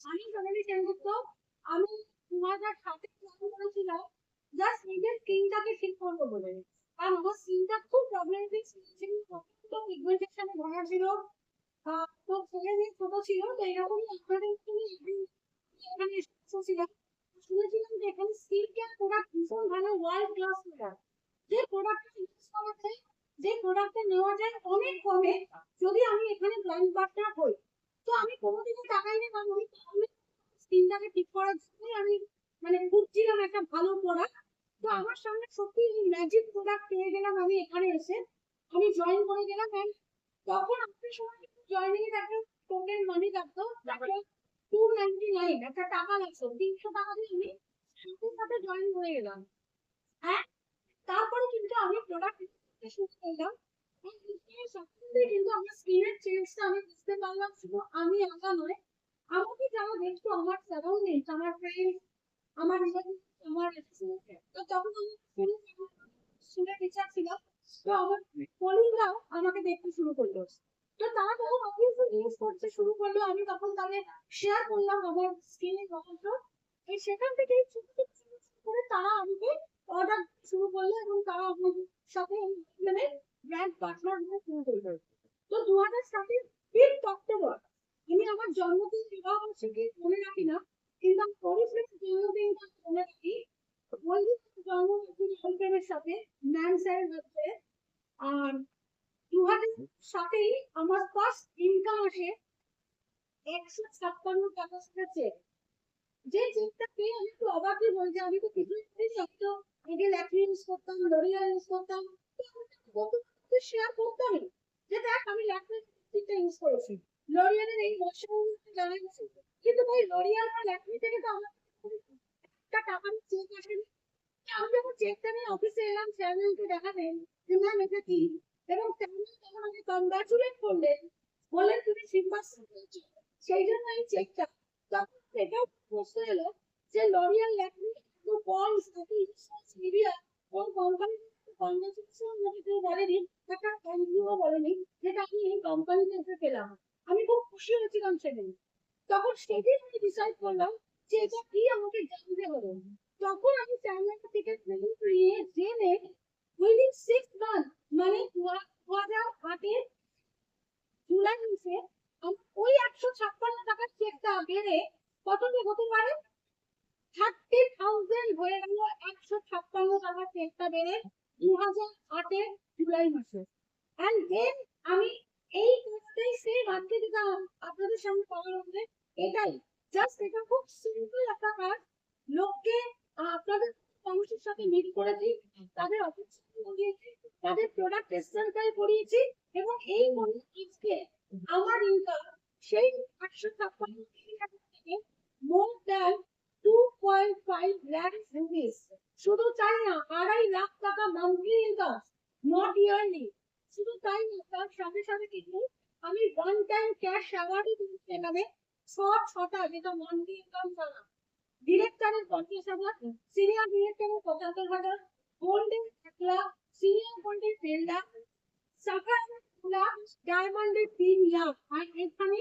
আমি সোনালী সেনগুপ্ত। আমি 2007 জয়েন করেছিলাম জাস্ট নিজের স্কিনটাকে ঠিক করবো বলে। কারণ আমার স্কিনটা খুব প্রবলেমেটিক ছিল, তো পিগমেন্টেশনে ভরা ছিল। তো ছেলে মেয়ে ছোট ছিল, তো এরকমই আপনাদের এখানে এসেছিলাম। শুনেছিলাম যে এখানে স্কিন কেয়ার প্রোডাক্ট ভীষণ ভালো, ওয়ার্ল্ড ক্লাস প্রোডাক্ট। যে প্রোডাক্টটা ইউজ করা যায়, যে প্রোডাক্টটা নেওয়া যায় অনেক কমে, যদি আমি এখানে ব্র্যান্ড পার্টনার হই। তো আমি কোনোদিনও টাকাই নিই না, আমি স্কিনটাকে ঠিক করার জন্যই আমি মানে খুঁজছিলাম একটা ভালো প্রোডাক্ট। তো আমার সামনে সত্যি ম্যাজিক প্রোডাক্ট পেয়ে গেলাম আমি এখানে এসে। আমি জয়েন করে গেলাম। তখন আমাদের সময় জয়েনিং এর একটা টোকেন মানি লাগতো, তারপরে 299 একটা টাকা লাগতো, 300 টাকা দিয়ে আমি সাথে সাথে জয়েন হয়ে গেলাম। হ্যাঁ, তারপরে কিন্তু আমি প্রোডাক্ট শুরু করলাম। কিন্তু আমার স্কিনের চেঞ্জটা আমি বুঝতে পারলাম, শুধু আমি একা নয়, আমাকে যারা দেখতো, আমার সারাউন্ডিং, আমার ফ্রেন্ড, আমার রিলেটিভ, আমার তো তখন আমি স্কুলের টিচার ছিলাম। তো আমার কলিগরাও আমাকে দেখতে শুরু করলো। তো তারা যখন অবভিয়াসলি ইউজ করতে শুরু করলো, আমি তখন তাদের শেয়ার করলাম আমার স্কিনের রহস্য। এই সেখান থেকে ছোট ছোট ছোট ছোট করে তারা আমাকে অর্ডার শুরু করলো, এবং তারা আমার সাথে মানে ব্র্যান্ড পার্টনার হতে শুরু করলো। তো 2007 5th অক্টোবর আমি আমার জন্মদিন, বিবাহ বার্ষিকী মনে রাখি না, কিন্তু আমি পরিশ্রমের জন্মদিনটা মনে রাখি। ওই জন্মদিনের সাথে ম্যাম স্যারের হচ্ছে। আর 2007-এই আমার ফার্স্ট ইনকাম আসে 156 টাকা চেক। যে চেকটা পেয়ে আমি একটু অবাকই হয়ে যাই, আমি তো কিছুই করিনি, আমি তো আগে ল্যাকমি ইউজ করতাম, লরিয়াল ইউজ করতাম, শেয়ার করতামই যে দেখ আমি ল্যাকমি ইউজ করেছি, লরিয়ালের এই ময়শ্চারাইজার জানা গেছে। কিন্তু ভাই লরিয়াল বা ল্যাকমি থেকে তো আমার একটা টাকার চেক আসেনি। আমি যখন চেকটা নিয়ে অফিসে এলাম, স্যার ম্যামকে দেখালেন যে ম্যাম এটা কি, এবং স্যার ম্যাম তখন আমাকে কংগ্রাচুলেট করলেন, বললেন তুমি সিম্বাস পেয়েছো। সেই জন্য এই চেকটা। তখন এটা প্রশ্ন এলো যে লরিয়াল ল্যাকমি পন্ডস নিভিয়া কোন কোম্পানি কংগ্রাচুলেশন আমাকে কেউ বলেনি, একটা থ্যাংক ইউও বলেনি, যেটা আমি এই কোম্পানিতে এসে পেলাম। আমি খুব খুশি হয়েছিলাম সেদিন। তখন সেদিন আমি ডিসাইড করলাম যে এটা কি আমাকে জানতে হবে। তখন আমি চায়নাটা থেকে ট্রেনিং নিয়ে জেনে উইদিন 6 মান্থ, মানে 2008-এর জুলাই মাসে আমার ওই 156 টাকার চেকটা বেড়ে কত হতে পারে, 30,000 হয়ে গেল। 156 টাকার চেকটা বেড়ে 2008-এর জুলাই মাসে। অ্যান্ড দেন আমি এই কাজটাই সেম আজকে যেটা আপনাদের সামনে করার হবে, এটাই জাস্ট এটা খুব সিম্পল একটা কাজ। লোককে আপনাদের মানুষের সাথে মিট করেছি, তাদের অপরচুনিটি দিয়েছি, তাদের প্রোডাক্ট টেস্টার করিয়েছি, এবং এই মনে আজকে আমার ইনকাম সেই 156 টাকা থেকে মোর দ্যান 2.5 লাখ রুপিস। শুধু তাই না, 2.5 লাখ টাকা মান্থলি ইনকাম, নট ইয়ারলি। শুধু তাই না, তার সাথে সাথে কিন্তু আমি ওয়ান টাইম ক্যাশ অ্যাওয়ার্ডও দিচ্ছি এখানে। ছটা, যেটা মান্থলি ইনকাম ছাড়া। ডিরেক্টরের 50,000, সিনিয়র ডিরেক্টরের 75,000, গোল্ডের 1 লাখ, সিনিয়র গোল্ডের 1.5 লাখ, সাফায়ারের 2 লাখ, ডায়মন্ডের 3 লাখ। আর এখানে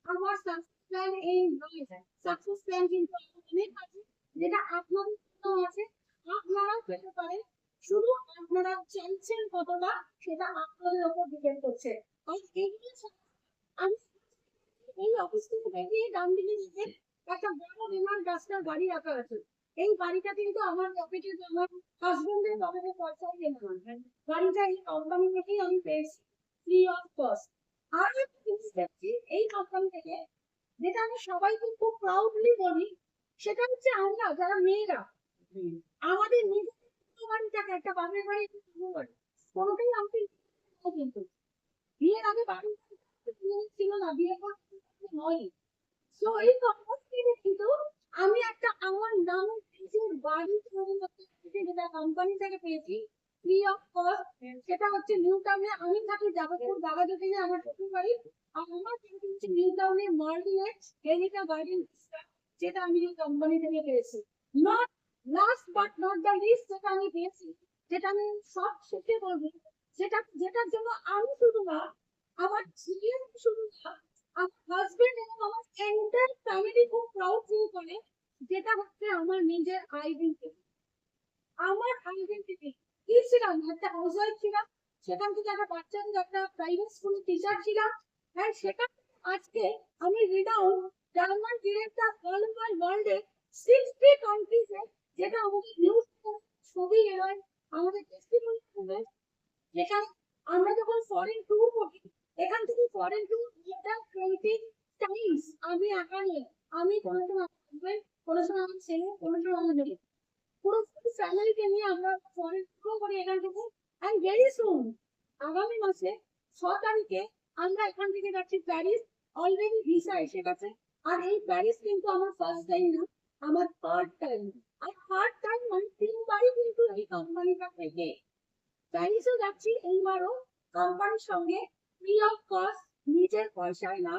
আমার সাকসেস প্ল্যান এই নয়, সাকসেস প্ল্যান কিন্তু অনেক আছে, যেটা আপনাদের জন্য আছে, আপনারাও পেতে পারেন। শুধু আপনারা চাইছেন কতটা, সেটা আপনাদের উপর ডিপেন্ড করছে। আর এইগুলো আমি এই অফিস থেকে বেরিয়ে ডান দিকে দিকে একটা বড় বিমান রাস্তার বাড়ি রাখা আছে। এই বাড়িটা কিন্তু আমার পকেটে, আমার হাজবেন্ডের পকেটে পয়সা কেনা নয়, বাড়িটা এই কোম্পানি থেকেই আমি পেয়েছি, ফ্রি অফ কস্ট। আর একটা জিনিস দেখছি এই কোম্পানি থেকে, যেটা আমি সবাইকে খুব প্রাউডলি বলি, সেটা হচ্ছে আমরা যারা মেয়েরা আমাদের নিজেদের বাড়িটাকে একটা বাপের বাড়ি, কোনোটাই আমি কিন্তু বিয়ের আগে বাড়ি ছিল না, বিয়ের পর নয়। তো এই কোম্পানি কিন্তু আমি একটা আমার নামে নিজের বাড়ি তৈরি করতে পেরেছি, যেটা কোম্পানি থেকে পেয়েছি ফ্রি অফ কস্ট। সেটা হচ্ছে নিউ টাউনে, আমি থাকি যাদবপুর বাগাজোটিনে, আমার শ্বশুর বাড়ি। আর আমার কিন্তু হচ্ছে নিউ টাউনে মার্ডিনেট হেলিকা গার্ডেন, যেটা আমি এই কোম্পানি থেকে পেয়েছি। Not last but not the least, যেটা আমি পেয়েছি, যেটা আমি সব শেষে বলবো, যেটার জন্য আমি শুধু না, আমার ছেলে শুধু না, আমার হাজবেন্ড এবং আমার এন্টার ফ্যামিলি খুব প্রাউড ফিল করে, যেটা হচ্ছে আমার নিজের আইডেন্টিটি। আমার আইডেন্টিটি কি ছিলাম, একটা হাউসওয়াইফ ছিলাম, সেখান থেকে একটা বাচ্চাদের একটা প্রাইভেট স্কুলের টিচার ছিলাম, আর সেখান থেকে আজকে আমি renowned German director all over ওয়ার্ল্ডে 60 কান্ট্রিজে, যেটা আমাদের নিউজ ছবি এর আমাদের টেস্টিমনি হবে, যেখানে আমরা যখন ফরেন ট্যুর করি, এখান থেকে ফরেন ট্যুর এটা 20 টাইমস আমি একা নিয়ে, আমি কোনো সময় আমার হাজবেন্ড, কোনো সময় আমার ছেলে, কোনো সময় আমার মেয়ে, পুরো ফ্যামিলিকে নিয়ে আমরা ফরেন ট্যুর করি এখান থেকে। এন্ড ভেরি সুন আগামী মাসে 6 তারিখে আমরা এখান থেকে যাচ্ছি প্যারিস, অলরেডি ভিসা এসে গেছে। আর এই প্যারিস কিন্তু আমার ফার্স্ট টাইম না, আমার থার্ড টাইম। আর থার্ড টাইম মানে 3বারই কিন্তু এই কোম্পানিটা থেকে প্যারিসও যাচ্ছি এইবারও কোম্পানির সঙ্গে ফ্রি অফ কস্ট, নিজের পয়সায় না,